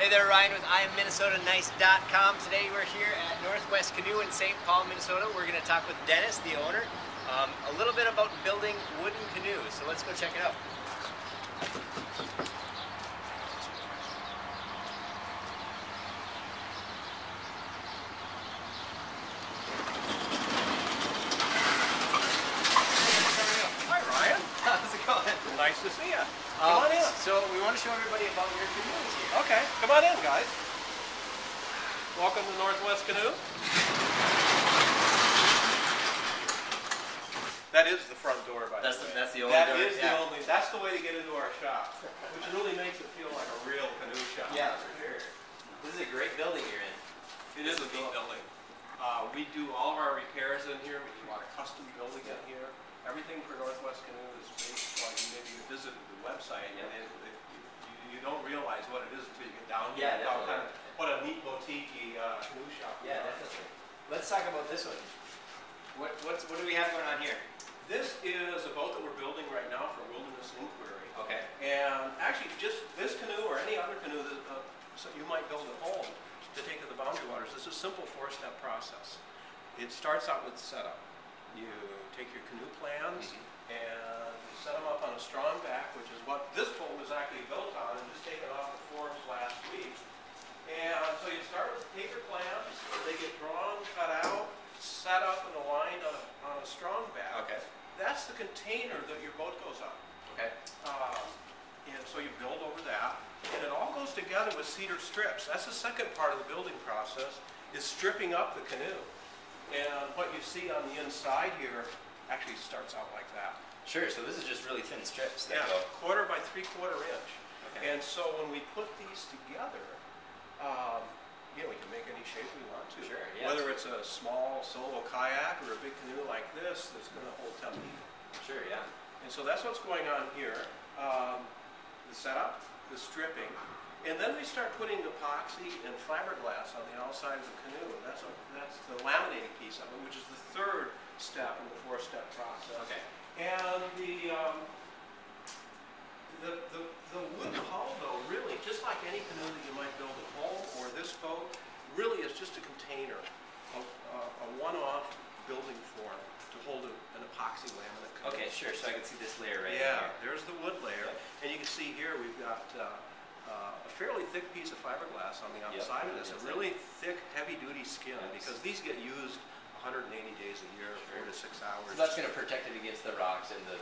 Hey there, Ryan with IamMinnesotaNice.com. Today we're here at Northwest Canoe in St. Paul, Minnesota. We're going to talk with Dennis, the owner, a little bit about building wooden canoes. So let's go check it out. Hi, Ryan. How's it going? Nice to see you. Come on in. So we want to show everybody about your canoes here. Okay, come on in, guys. Welcome to Northwest Canoe. That is the front door, by the way. That's the only That door. is the only. That's the way to get into our shop, which really makes it feel like a real canoe shop. Yeah, for sure. This is a great building you're in. It is a neat building. We do all of our repairs in here. We do a lot of custom building in here. Everything for Northwest Canoe is based on, maybe you visited the website, and you don't realize what it is until you get down here. Yeah, definitely. What a neat boutique canoe shop. Yeah, definitely. Let's talk about this one. What do we have going on here? This is a boat that we're building right now for wilderness inquiry. Okay. And actually, just this canoe or any other canoe that you might build at home to take to the boundary waters, this is a simple four-step process. It starts out with setup. You take your canoe plans and set them up on a strong back, which is what this boat was actually built on, and just taken off the forms last week. And so you start with paper plans. They get drawn, cut out, set up and aligned on a strong back. Okay. That's the container that your boat goes on. Okay. And so you build over that, and it all goes together with cedar strips. That's the second part of the building process, is stripping up the canoe. And what you see on the inside here actually starts out like that. Sure, so this is just really thin strips that Yeah, go. 1/4 by 3/4 inch. Okay. And so when we put these together, we can make any shape we want to. Sure, yeah. Whether it's a small solo kayak or a big canoe like this that's going to hold 10 people. Sure, yeah. And so that's what's going on here. The setup, the stripping, and then we start putting epoxy and fiberglass on the outside of the canoe. And that's the laminating piece of it, which is the third step in the four-step process. Okay. And the wooden hull, though, really, just like any canoe that you might build at home or this boat, really is just a container, a one-off building form to hold an epoxy laminate canoe. Okay, sure. So I can see this layer right Yeah, here. there's the wood layer, and you can see here we've got a fairly thick piece of fiberglass on the outside of this, a really thick, heavy-duty skin, because these get used 180 days a year, 4 to 6 hours. So that's going to protect it against the rocks and the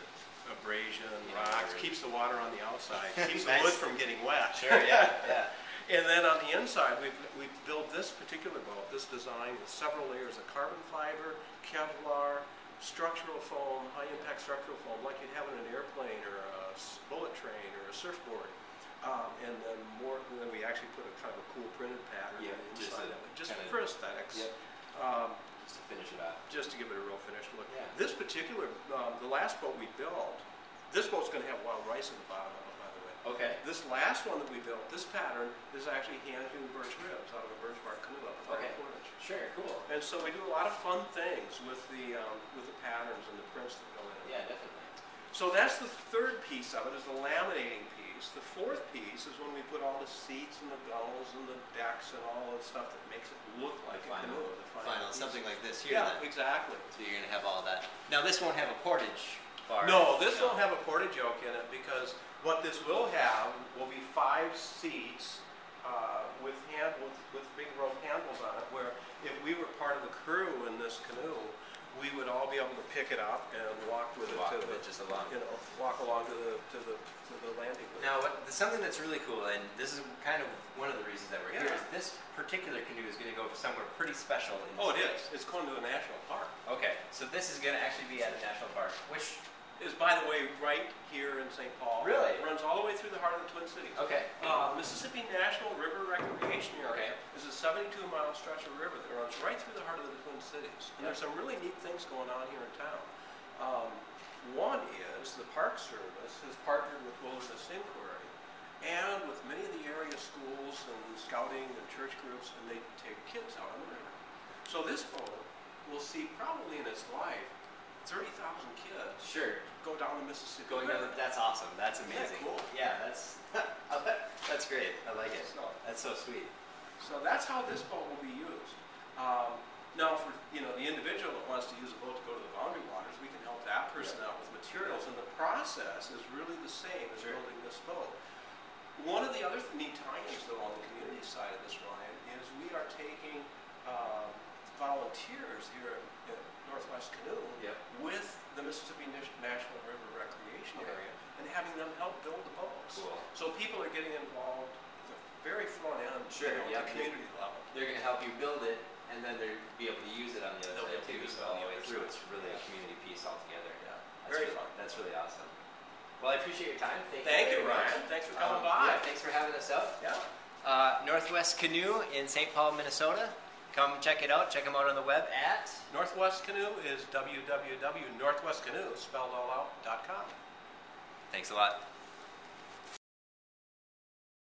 abrasion, rocks, keeps the water on the outside, keeps Nice. the wood from getting wet. Sure, yeah, yeah. And then on the inside, we've built this particular boat, this design, with several layers of carbon fiber, Kevlar, structural foam, high-impact structural foam, like you'd have in an airplane or a bullet train or a surfboard. And then we actually put a kind of a cool printed pattern on the inside of it, just for aesthetics. Yep. Just to finish it up. Just to give it a real finished look. Yeah. This particular, the last boat we built, this boat's going to have wild rice in the bottom of it, by the way. Okay. This last one that we built, this pattern, is actually hand-hewn birch ribs out of a birch bark canoe up at 4 inch. Sure, cool. And so we do a lot of fun things with the patterns and the prints that go in it. Yeah, definitely. So that's the third piece of it, is the laminating piece. The fourth piece is when we put all the seats and the gunnels and the decks and all the stuff that makes it look like a canoe. The final something like this here. Yeah, then. exactly. So you're going to have all that. Now this won't have a portage bar. No, this won't have a portage yoke in it, because what this will have will be 5 seats with big rope handles on it, where if we were part of the crew in this canoe, we would all be able to pick it up and walk with it just along. Walk along to the landing. Now, something that's really cool, and this is kind of one of the reasons that we're here, is this particular canoe is going to go somewhere pretty special. It is. It's going to a national park. Okay, so this is going to actually be at a national park, which is, by the way, right here in St. Paul. Really? It runs all the way through the heart of the Twin Cities. Okay. Mississippi National River Recreation Area is a 72-mile stretch of river that runs right through the heart of the Twin Cities. And there's some really neat things going on here in town. One is the Park Service has partnered with Wilderness Inquiry and with many of the area schools and scouting and church groups, and they take kids out on the river. So this boat will see, probably in its life, 30,000 kids. Sure. Go down the Mississippi River. That's awesome. That's amazing. Cool. Yeah, that's great. great. I like it. So, That's so sweet. so that's how this boat will be used. Now, for the individual that wants to use a boat to go to the boundary waters, we can help that person out with materials, and the process is really the same as building this boat. One of the other neat tie-ins, though, on the community side of this, Ryan, is we are taking volunteers here at Northwest Canoe with the Mississippi National River Recreation Area and having them help build the boats. Cool. So people are getting involved at the very front end, at the community level. They're going to help you build it, and then they'll be able to use it on the other side too. So all the way through, it's really a community piece altogether. Yeah, That's very really fun. That's really awesome. Well, I appreciate your time. Thank you, Ryan. Thanks for coming by. Yeah, thanks for having us out. Yeah. Northwest Canoe in St. Paul, Minnesota. Come check it out. Check them out on the web at Northwest Canoe is www.northwestcanoe, spelled all out, .com. Thanks a lot.